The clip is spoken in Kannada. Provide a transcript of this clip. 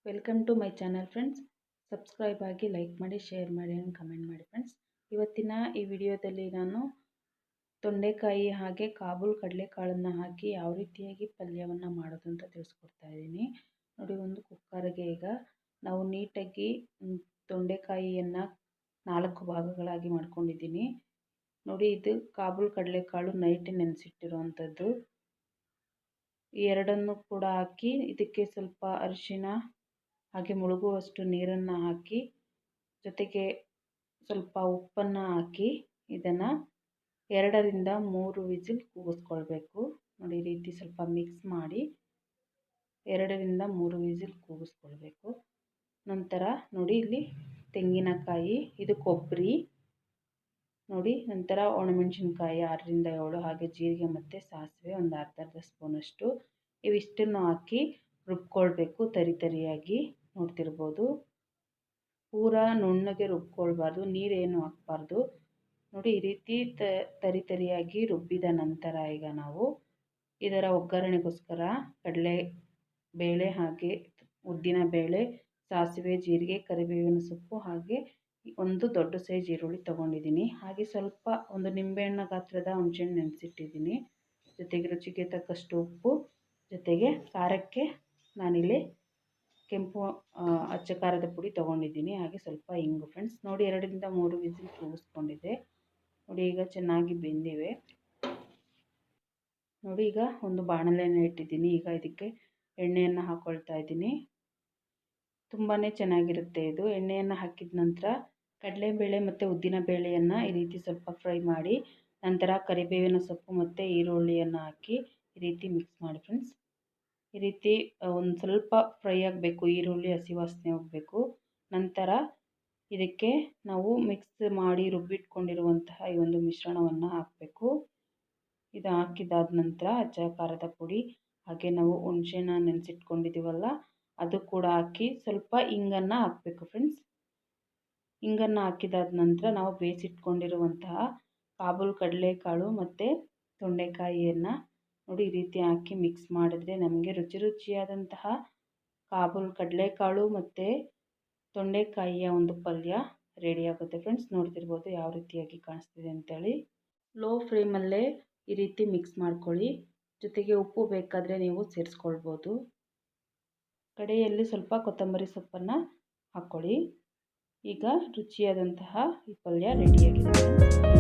Welcome to my channel friends. Subscribe ಆಗಿ, ಲೈಕ್ ಮಾಡಿ, ಶೇರ್ ಮಾಡಿ ಆ್ಯಂಡ್ ಕಮೆಂಟ್ ಮಾಡಿ ಫ್ರೆಂಡ್ಸ್. ಇವತ್ತಿನ ಈ ವಿಡಿಯೋದಲ್ಲಿ ನಾನು ತೊಂಡೆಕಾಯಿ ಹಾಗೆ ಕಾಬೂಲ್ ಕಡಲೆಕಾಳನ್ನು ಹಾಕಿ ಯಾವ ರೀತಿಯಾಗಿ ಪಲ್ಯವನ್ನು ಮಾಡೋದು ಅಂತ ತಿಳಿಸ್ಕೊಡ್ತಾ ಇದ್ದೀನಿ. ನೋಡಿ, ಒಂದು ಕುಕ್ಕರ್ಗೆ ಈಗ ನಾವು ನೀಟಾಗಿ ತೊಂಡೆಕಾಯಿಯನ್ನು 4 ಭಾಗಗಳಾಗಿ ಮಾಡ್ಕೊಂಡಿದ್ದೀನಿ. ನೋಡಿ, ಇದು ಕಾಬೂಲ್ ಕಡಲೆಕಾಳು ನೈಟ್ ನೆನೆಸಿಟ್ಟಿರುವಂಥದ್ದು. ಈ ಎರಡನ್ನು ಕೂಡ ಹಾಕಿ ಇದಕ್ಕೆ ಸ್ವಲ್ಪ ಅರಿಶಿನ ಹಾಗೆ ಮುಳುಗುವಷ್ಟು ನೀರನ್ನು ಹಾಕಿ ಜೊತೆಗೆ ಸ್ವಲ್ಪ ಉಪ್ಪನ್ನು ಹಾಕಿ ಇದನ್ನು 2 ರಿಂದ 3 ವಿಸಿಲ್ ಕೂಗಿಸ್ಕೊಳ್ಬೇಕು. ನೋಡಿ, ಈ ರೀತಿ ಸ್ವಲ್ಪ ಮಿಕ್ಸ್ ಮಾಡಿ 2 ರಿಂದ 3 ವಿಸಿಲ್ ಕೂಗಿಸ್ಕೊಳ್ಬೇಕು. ನಂತರ ನೋಡಿ, ಇಲ್ಲಿ ತೆಂಗಿನಕಾಯಿ, ಇದು ಕೊಬ್ಬರಿ ನೋಡಿ, ನಂತರ ಒಣಮೆಣಸಿನ್ಕಾಯಿ 6 ರಿಂದ 7, ಹಾಗೆ ಜೀರಿಗೆ ಮತ್ತು ಸಾಸಿವೆ ಒಂದು ಅರ್ಧ ಸ್ಪೂನಷ್ಟು, ಇವಿಷ್ಟನ್ನು ಹಾಕಿ ರುಬ್ಕೊಳ್ಬೇಕು ತರಿಯಾಗಿ. ನೋಡ್ತಿರ್ಬೋದು, ಪೂರಾ ನುಣ್ಣಗೆ ರುಬ್ಕೊಳ್ಬಾರ್ದು, ನೀರೇನು ಹಾಕಬಾರ್ದು. ನೋಡಿ, ಈ ರೀತಿ ತರಿಯಾಗಿ ರುಬ್ಬಿದ ನಂತರ ಈಗ ನಾವು ಇದರ ಒಗ್ಗರಣೆಗೋಸ್ಕರ ಕಡಲೆ ಬೇಳೆ ಹಾಗೆ ಉದ್ದಿನ ಬೇಳೆ, ಸಾಸಿವೆ, ಜೀರಿಗೆ, ಕರಿಬೇವಿನ ಸೊಪ್ಪು ಹಾಗೆ ಒಂದು ದೊಡ್ಡ ಸೈಜ್ ಈರುಳ್ಳಿ ತೊಗೊಂಡಿದ್ದೀನಿ. ಹಾಗೆ ಸ್ವಲ್ಪ ಒಂದು ನಿಂಬೆಹಣ್ಣು ಗಾತ್ರದ ಹುಣಸೆಹಣ್ಣು ನೆನೆಸಿಟ್ಟಿದ್ದೀನಿ. ಜೊತೆಗೆ ರುಚಿಗೆ ತಕ್ಕಷ್ಟು ಉಪ್ಪು, ಜೊತೆಗೆ ಖಾರಕ್ಕೆ ನಾನಿಲ್ಲಿ ಕೆಂಪು ಅಚ್ಚ ಖಾರದ ಪುಡಿ ತೊಗೊಂಡಿದ್ದೀನಿ. ಹಾಗೆ ಸ್ವಲ್ಪ ಇಂಗು ಫ್ರೆಂಡ್ಸ್. ನೋಡಿ, 2 ರಿಂದ 3 ವಿಸಿಲ್ ಕೂಗಿಸ್ಕೊಂಡಿದ್ದೆ. ನೋಡಿ, ಈಗ ಚೆನ್ನಾಗಿ ಬೆಂದಿವೆ. ನೋಡಿ, ಈಗ ಒಂದು ಬಾಣಲೆಯನ್ನು ಇಟ್ಟಿದ್ದೀನಿ. ಈಗ ಇದಕ್ಕೆ ಎಣ್ಣೆಯನ್ನು ಹಾಕ್ಕೊಳ್ತಾ ಇದ್ದೀನಿ. ತುಂಬಾ ಚೆನ್ನಾಗಿರುತ್ತೆ ಇದು. ಎಣ್ಣೆಯನ್ನು ಹಾಕಿದ ನಂತರ ಕಡಲೆಬೇಳೆ ಮತ್ತು ಉದ್ದಿನ ಬೇಳೆಯನ್ನು ಈ ರೀತಿ ಸ್ವಲ್ಪ ಫ್ರೈ ಮಾಡಿ, ನಂತರ ಕರಿಬೇವಿನ ಸೊಪ್ಪು ಮತ್ತು ಈರುಳ್ಳಿಯನ್ನು ಹಾಕಿ ಈ ರೀತಿ ಮಿಕ್ಸ್ ಮಾಡಿ ಫ್ರೆಂಡ್ಸ್. ಈ ರೀತಿ ಒಂದು ಸ್ವಲ್ಪ ಫ್ರೈ ಆಗಬೇಕು, ಈರುಳ್ಳಿ ಹಸಿ ವಾಸನೆ ಹೋಗಬೇಕು. ನಂತರ ಇದಕ್ಕೆ ನಾವು ಮಿಕ್ಸ್ ಮಾಡಿ ರುಬ್ಬಿಟ್ಕೊಂಡಿರುವಂತಹ ಈ ಒಂದು ಮಿಶ್ರಣವನ್ನು ಹಾಕಬೇಕು. ಇದು ಹಾಕಿದಾದ ನಂತರ ಅಚ್ಚ ಖಾರದ ಪುಡಿ ಹಾಗೆ ನಾವು ಹುಣಸೆಹಣ್ಣು ನೆನೆಸಿಟ್ಕೊಂಡಿದ್ದೀವಲ್ಲ ಅದು ಕೂಡ ಹಾಕಿ ಸ್ವಲ್ಪ ಇಂಗನ್ನು ಹಾಕಬೇಕು ಫ್ರೆಂಡ್ಸ್. ಇಂಗನ್ನು ಹಾಕಿದಾದ ನಂತರ ನಾವು ಬೇಯಿಸಿಟ್ಕೊಂಡಿರುವಂತಹ ಕಾಬೂಲ್ ಕಡಲೆಕಾಳು ಮತ್ತು ತೊಂಡೆಕಾಯಿಯನ್ನು ನೋಡಿ ಈ ರೀತಿ ಹಾಕಿ ಮಿಕ್ಸ್ ಮಾಡಿದ್ರೆ ನಮಗೆ ರುಚಿಯಾದಂತಹ ಕಾಬೂಲ್ ಕಡಲೆಕಾಳು ಮತ್ತು ತೊಂಡೆಕಾಯಿಯ ಒಂದು ಪಲ್ಯ ರೆಡಿಯಾಗುತ್ತೆ ಫ್ರೆಂಡ್ಸ್. ನೋಡ್ತಿರ್ಬೋದು ಯಾವ ರೀತಿಯಾಗಿ ಕಾಣಿಸ್ತಿದೆ ಅಂತೇಳಿ. ಲೋ ಫ್ಲೇಮಲ್ಲೇ ಈ ರೀತಿ ಮಿಕ್ಸ್ ಮಾಡ್ಕೊಳ್ಳಿ. ಜೊತೆಗೆ ಉಪ್ಪು ಬೇಕಾದರೆ ನೀವು ಸೇರಿಸ್ಕೊಳ್ಬೋದು. ಕಡೆಯಲ್ಲಿ ಸ್ವಲ್ಪ ಕೊತ್ತಂಬರಿ ಸೊಪ್ಪನ್ನು ಹಾಕ್ಕೊಳ್ಳಿ. ಈಗ ರುಚಿಯಾದಂತಹ ಈ ಪಲ್ಯ ರೆಡಿಯಾಗಿದೆ ಫ್ರೆಂಡ್ಸ್.